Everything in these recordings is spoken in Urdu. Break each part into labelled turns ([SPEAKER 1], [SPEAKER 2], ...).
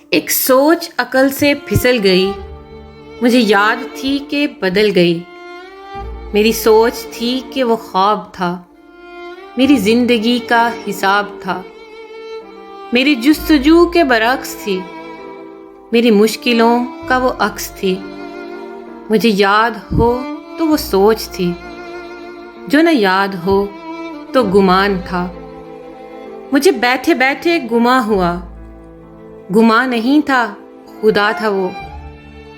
[SPEAKER 1] ایک سوچ عقل سے پھسل گئی، مجھے یاد تھی کہ بدل گئی۔ میری سوچ تھی کہ وہ خواب تھا، میری زندگی کا حساب تھا۔ میری جستجو کے برعکس تھی، میری مشکلوں کا وہ عکس تھی۔ مجھے یاد ہو تو وہ سوچ تھی، جو نہ یاد ہو تو گمان تھا۔ مجھے بیٹھے بیٹھے گما ہوا، گما نہیں تھا، خدا تھا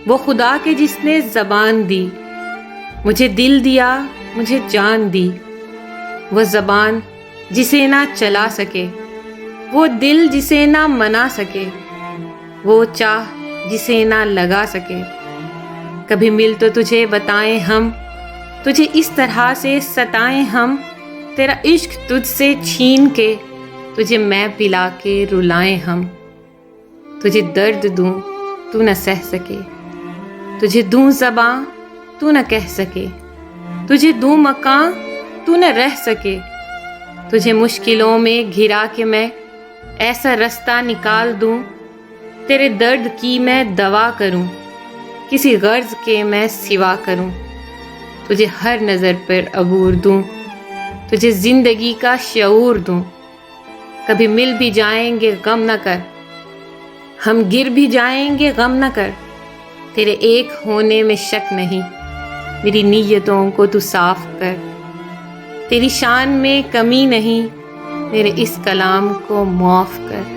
[SPEAKER 1] وہ خدا کے جس نے زبان دی، مجھے دل دیا، مجھے جان دی۔ وہ زبان جسے نہ چلا سکے، وہ دل جسے نہ منا سکے، وہ چاہ جسے نہ لگا سکے۔ کبھی مل تو تجھے بتائیں ہم، تجھے اس طرح سے ستائیں ہم، تیرا عشق تجھ سے چھین کے تجھے میں پلا کے رلائیں ہم۔ تجھے درد دوں تو نہ سہ سکے، تجھے دوں زباں تو نہ کہہ سکے، تجھے دوں مکان تو نہ رہ سکے۔ تجھے مشکلوں میں گھرا کے میں ایسا رستہ نکال دوں، تیرے درد کی میں دوا کروں، کسی غرض کے میں سوا کروں۔ تجھے ہر نظر پر عبور دوں، تجھے زندگی کا شعور دوں۔ کبھی مل بھی جائیں گے غم نہ کر، ہم گر بھی جائیں گے غم نہ کر۔ تیرے ایک ہونے میں شک نہیں، میری نیتوں کو تو صاف کر۔ تیری شان میں کمی نہیں، میرے اس کلام کو معاف کر۔